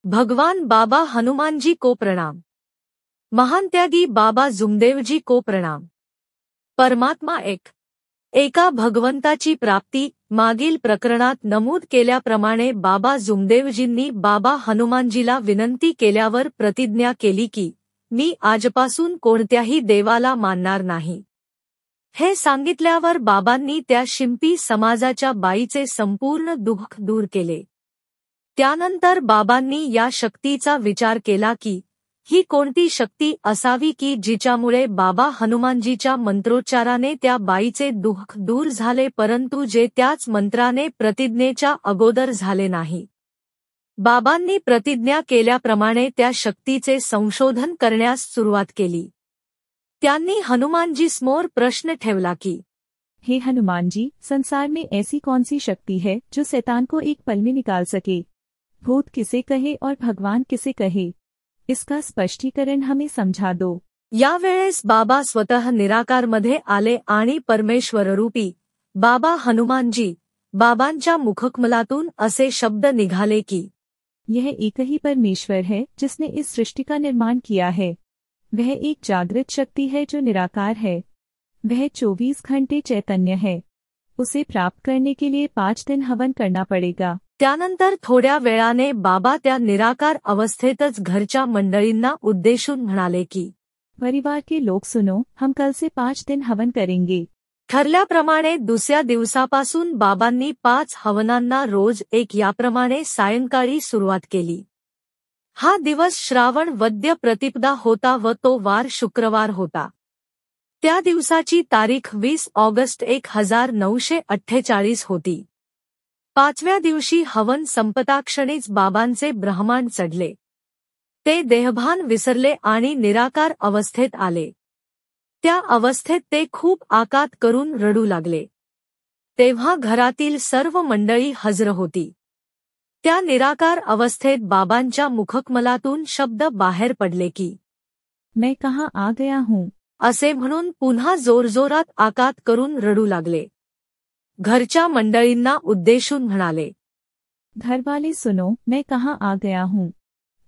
भगवान बाबा हनुमानजी को प्रणाम। महान त्यागी बाबा जुमदेवजी को प्रणाम। परमात्मा एका भगवंताची प्राप्ती मागील प्रकरणात नमूद केल्याप्रमाणे बाबा जुमदेवजींनी बाबा हनुमानजीला विनंती केल्यावर प्रतिज्ञा केली की मी आजपासून कोणत्याही देवाला मानणार नाही। हे सांगितल्यावर बाबांनी त्या शिंपी समाजाच्या बाईचे संपूर्ण दुःख दूर केले। त्यानंतर बाबांनी या शक्तीचा विचार केला की ही कोणती शक्ती असावी की जिच्यामुळे बाबा हनुमानजीच्या मंत्रोच्चाराने त्या बाईचे दुःख दूर झाले, परंतु जे त्याच मंत्राने प्रतिज्ञेच्या अगोदर झाले नाही। बाबांनी प्रतिज्ञा केल्याप्रमाणे त्या शक्तीचे संशोधन करण्यास सुरुवात केली। त्यांनी हनुमानजीसमोर प्रश्न ठेवला की हे हनुमान जी, संसार में ऐसी कौन सी शक्ति है जो शैतान को एक पल में निकाल सके? भूत किसे कहे और भगवान किसे कहे? इसका स्पष्टीकरण हमें समझा दो। यावेळेस बाबा स्वतः निराकारमध्ये आले आणि परमेश्वररूपी बाबा हनुमानजी बाबांच्या मुखकमलातून असे शब्द निघाले की यह एक ही परमेश्वर है जिसने इस सृष्टि का निर्माण किया है। वह एक जागृत शक्ति है जो निराकार है। वह 24 घंटे चैतन्य है। उसे प्राप्त करने के लिए 5 दिन हवन करना पड़ेगा। त्यानंतर थोड्या वेळाने बाबा त्या निराकार अवस्थेतच घरच्या मंडळींना उद्देशून म्हणाले की परिवार के लोग सुनो, हम कल से 5 दिन हवन करेंगे। ठरल्याप्रमाणे दुसऱ्या दिवसापासून बाबांनी 5 हवनांना रोज एक याप्रमाणे सायंकाळी सुरुवात केली। हा दिवस श्रावण वद्य प्रतिपदा होता व तो वार शुक्रवार होता। त्या दिवसाची तारीख 20 ऑगस्ट 1948 होती। 5व्या दिवशी हवन संपताक्षणीच बाबांचे ब्रह्मांड चढले। ते देहभान विसरले आणि निराकार अवस्थेत आले। त्या अवस्थेत ते खूप आकात करून रडू लागले। तेव्हा घरातील सर्व मंडळी हजर होती। त्या निराकार अवस्थेत बाबांच्या मुखकमलातून शब्द बाहेर पडले की मैं कहाँ आ गया हूँ, असे म्हणून पुन्हा जोरजोरात आकात करून रडू लागले। घरच्या मंडळींना उद्देशून म्हणाले, घरवाले सुनो, मैं कहाँ आ गया हूँ,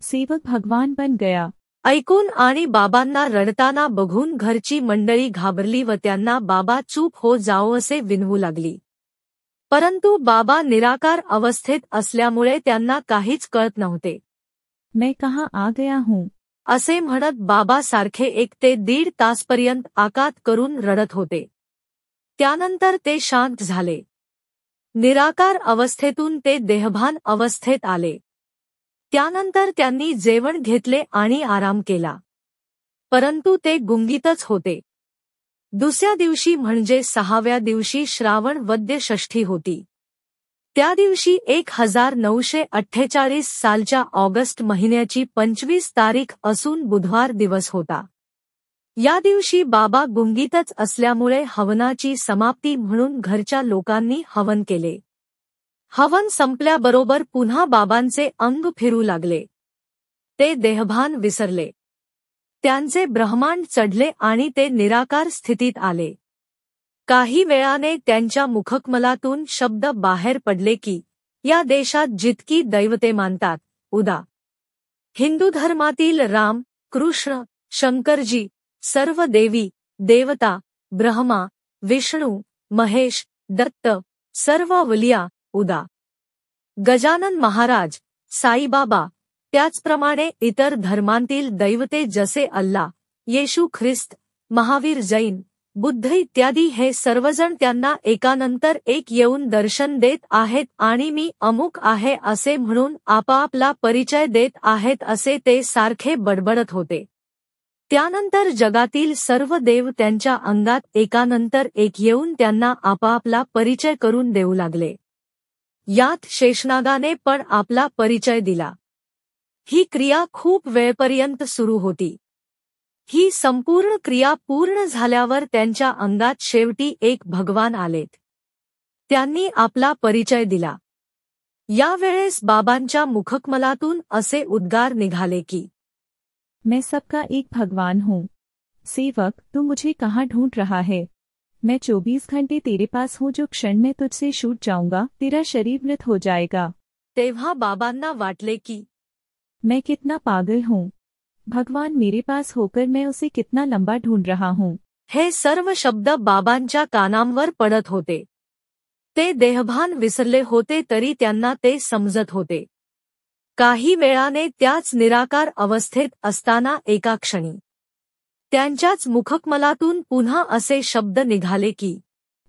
सेवक भगवान बन गया। ऐकून आणि बाबांना रडताना बघून घरची मंडळी घाबरली व त्यांना बाबा चूप हो जाओ असे विनवू लागली। परंतु बाबा निराकार अवस्थेत असल्यामुळे त्यांना काहीच कळत नव्हते। मैं कहाँ आ गया हूँ असे म्हणत बाबा सारखे 1 ते 1.5 तासपर्यंत आकात करून रडत होते। त्यानंतर ते शांत झाले। निराकार अवस्थेतून ते देहभान अवस्थेत आले। त्यानंतर त्यांनी जेवण घेतले आणि आराम केला, परंतु ते गुंगीतच होते। दुसऱ्या दिवशी म्हणजे 6व्या दिवशी श्रावण वद्य षष्ठी होती। त्या दिवशी 1948 सालच्या ऑगस्ट महिन्याची 25 तारीख असून बुधवार दिवस होता। या दिवशी बाबा गुंगीतच असल्यामुळे हवनाची समाप्ती म्हणून घरच्या लोकांनी हवन केले। हवन संपल्याबरोबर पुन्हा बाबांचे अंग फिरू लागले। ते देहभान विसरले। त्यांचे ब्रह्मांड चढले आणि ते निराकार स्थितीत आले। काही वेळाने त्यांच्या मुखकमलातून शब्द बाहेर पडले की या देशात जितकी दैवते मानतात, उदा. हिंदू धर्मातील राम, कृष्ण, शंकरजी, सर्व देवी, देवता, ब्रह्मा, विष्णू, महेश, दत्त, सर्व वलिया, उदा. गजानन महाराज, साईबाबा, त्याचप्रमाणे इतर धर्मांतील दैवते जसे अल्ला, येशू ख्रिस्त, महावीर, जैन, बुद्ध इत्यादी हे सर्वजण त्यांना एकानंतर एक येऊन दर्शन देत आहेत आणि मी अमुक आहे असे म्हणून आपापला परिचय देत आहेत असे ते सारखे बडबडत होते। त्यानंतर जगातील सर्व देव त्यांच्या अंगात एकानंतर एक येऊन त्यांना आपापला परिचय करून देऊ लागले। यात शेषनागाने पण आपला परिचय दिला। ही क्रिया खूप वेळपर्यंत सुरू होती। ही संपूर्ण क्रिया पूर्ण झाल्यावर त्यांच्या अंगात शेवटी एक भगवान आलेत। त्यांनी आपला परिचय दिला। यावेळेस बाबांच्या मुखकमलातून असे उद्गार निघाले की मैं सबका एक भगवान हूँ। सेवक, तू मुझे कहाँ ढूंढ रहा है? मैं 24 घंटे तेरे पास हूँ। जो क्षण में तुझसे छूट जाऊंगा तेरा शरीर मृत हो जाएगा। तेव्हा बाबांना वाटले की मैं कितना पागल हूँ। भगवान मेरे पास होकर मैं उसे कितना लंबा ढूंढ रहा हूँ। हे सर्व शब्द बाबांच्या कानांवर पडत होते. ते देहभान विसरले होते तरी त्यांना ते समजत होते. काही वेळाने त्याच निराकार अवस्थेत असताना एका क्षणी त्यांच्याच मुखकमलातून पुन्हा असे शब्द निघाले की,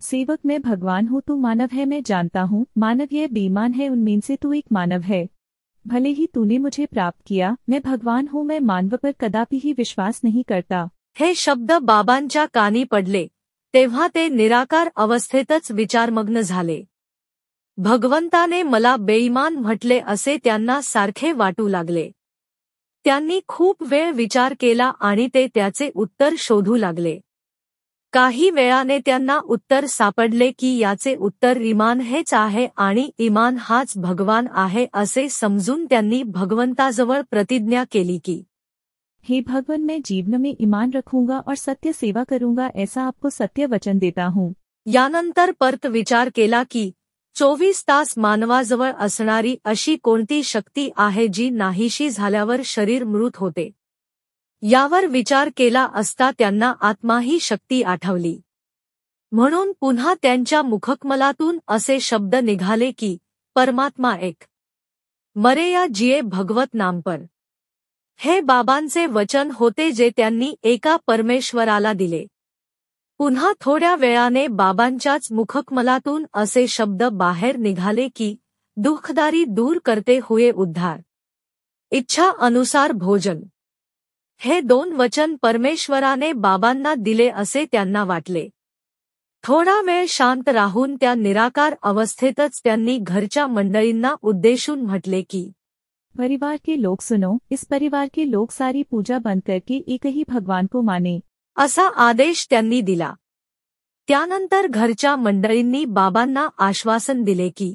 सेवक मैं भगवान हूँ, तू मानव है, मैं जानता हूँ। मानव यह बेईमान है, उनमें से तू एक मानव है। भले ही तूने मुझे प्राप्त किया, मैं भगवान हूँ, मैं मानव पर कदापि ही विश्वास नहीं करता। हे शब्द बाबांच्या कानी पडले तेव्हा ते निराकार अवस्थेतच विचारमग्न झाले. भगवंताने मला बेईमान म्हटले असे त्यांना सारखे वाटू लागले. त्यांनी खूप वेळ विचार केला आणि ते त्याचे उत्तर शोधू लागले. काही वेळाने त्यांना उत्तर सापडले की याचे उत्तर ईमान हेच आहे आणि ईमान हाच भगवान आहे असे समजून त्यांनी भगवंताजवळ प्रतिज्ञा केली की, हे भगवान, मैं जीवन में ईमान रखूंगा और सत्य सेवा करूंगा, ऐसा आपको सत्य वचन देता हूँ। यानंतर परत विचार केला की 24 तास मानवाजवळ असणारी अशी कोणती शक्ती आहे जी नाहीशी झाल्यावर शरीर मृत होते. यावर विचार केला असता त्यांना आत्मा ही शक्ती आठवली. म्हणून पुन्हा त्यांच्या मुखकमलातून असे शब्द निघाले की, परमात्मा एक, मरे या जिये भगवत नाम पर. हे बाबांचे वचन होते जे त्यांनी एका परमेश्वराला दिले. पुन्हा थोड्या वेळाने बाबांच्याच मुखकमलातून असे शब्द बाहेर निघाले की, दुःखदारी दूर करते हुए उद्धार, इच्छा अनुसार भोजन. हे 2 वचन परमेश्वराने बाबांना दिले असे त्यांना वाटले. थोडा वेळ शांत राहून त्या निराकार अवस्थेतच त्यांनी घरच्या मंडळींना उद्देशून म्हटले की, परिवार के लोग सुनो, इस परिवार के लोग सारी पूजा बंद करके एक ही भगवान को माने। असा आदेश त्यांनी दिला. त्यानंतर घरच्या मंडळींनी बाबांना आश्वासन दिले की,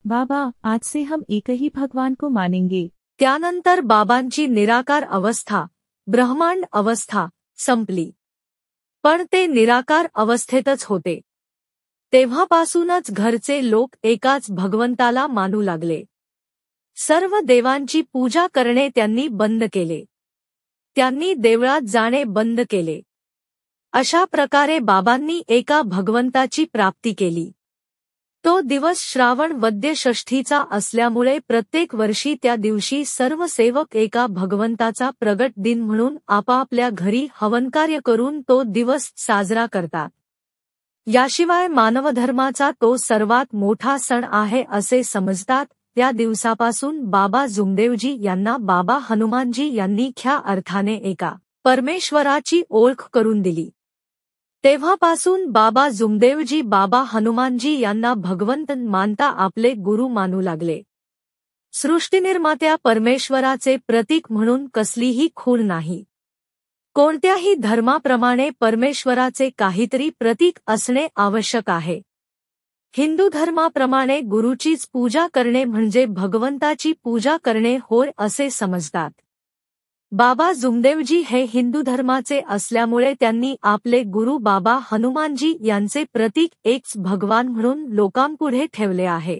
बाबा, आज से हम एक ही भगवान को मानेंगे। त्यानंतर बाबांची निराकार अवस्था, ब्रह्मांड अवस्था संपली. पण ते निराकार अवस्थेतच होते. तेव्हापासूनच घरचे लोक एकाच भगवंताला मानू लागले. सर्व देवांची पूजा करणे त्यांनी बंद केले. त्यांनी देवळात जाणे बंद केले. अशा प्रकारे बाबांनी एका भगवंताची प्राप्ती केली. तो दिवस श्रावण वद्य षष्ठीचा असल्यामुळे प्रत्येक वर्षी त्या दिवशी सर्व सेवक एका भगवंताचा प्रगट दिन म्हणून आपापल्या घरी हवनकार्य करून तो दिवस साजरा करतात. याशिवाय मानवधर्माचा तो सर्वात मोठा सण आहे असे समजतात. त्या दिवसापासून बाबा जुमदेवजी यांना बाबा हनुमानजी यांनी ख्या अर्थाने एका परमेश्वराची ओळख करून दिली. तेव्हापासून बाबा जुमदेवजी बाबा हनुमानजी यांना भगवंत मानता आपले गुरु मानू लागले. सृष्टिनिर्मात्या परमेश्वराचे प्रतीक म्हणून कसलीही खूण नाही. कोणत्याही धर्माप्रमाणे परमेश्वराचे काहीतरी प्रतीक असणे आवश्यक आहे. हिंदू धर्माप्रमाणे गुरुचीच पूजा करणे म्हणजे भगवंताची पूजा करणे होय असे समजतात. बाबा जुमदेवजी हे हिंदू धर्माचे असल्यामुळे त्यांनी आपले गुरु बाबा हनुमानजी यांचे प्रतीक एकच भगवान म्हणून लोकांपुढे ठेवले आहे.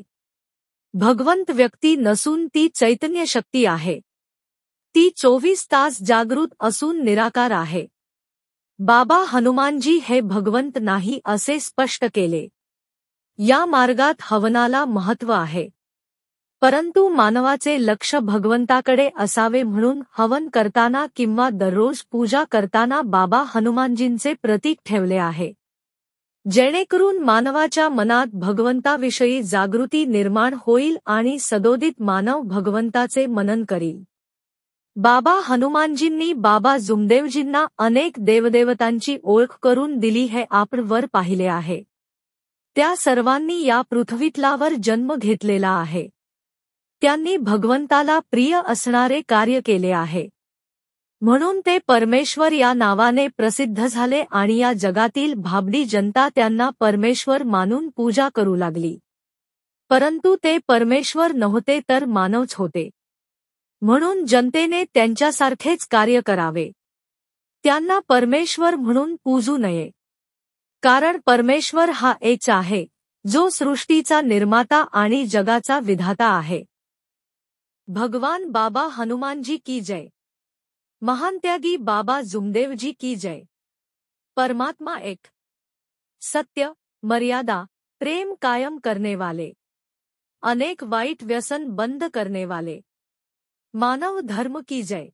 भगवंत व्यक्ती नसून ती चैतन्य शक्ती आहे. ती 24 तास जागृत असून निराकार आहे. बाबा हनुमानजी हे भगवंत नाही असे स्पष्ट केले. या मार्गात हवनाला महत्त्व आहे. परंतु मानवाचे लक्ष भगवंताकडे असावे म्हणून हवन करताना किंवा दररोज पूजा करताना बाबा हनुमानजींचे प्रतीक ठेवले आहे. जेणेकरून मानवाच्या मनात भगवंताविषयी जागृती निर्माण होईल आणि सदोदित मानव भगवंताचे मनन करील. बाबा हनुमानजींनी बाबा जुमदेवजींना अनेक देवदेवतांची ओळख करून दिली हे आपण वर पाहिले आहे. त्या सर्वांनी या पृथ्वीतलावर जन्म घेतलेला आहे. त्यांनी भगवंताला प्रिय असणारे कार्य केले आहे. म्हणून ते परमेश्वर या नावाने प्रसिद्ध झाले आणि या जगातील भाबडी जनता त्यांना परमेश्वर मानून पूजा करू लागली. परंतु ते परमेश्वर नव्हते तर मानवच होते. म्हणून जनतेने त्यांच्यासारखेच कार्य करावे. त्यांना परमेश्वर म्हणून पूजू नये. कारण परमेश्वर हा एकच आहे, जो सृष्टीचा निर्माता आणि जगाचा विधाता आहे. भगवान बाबा हनुमान जी की जय। महान त्यागी बाबा जुमदेव जी की जय। परमात्मा एक, सत्य, मर्यादा, प्रेम कायम करने वाले, अनेक वाइट व्यसन बंद करने वाले, मानव धर्म की जय।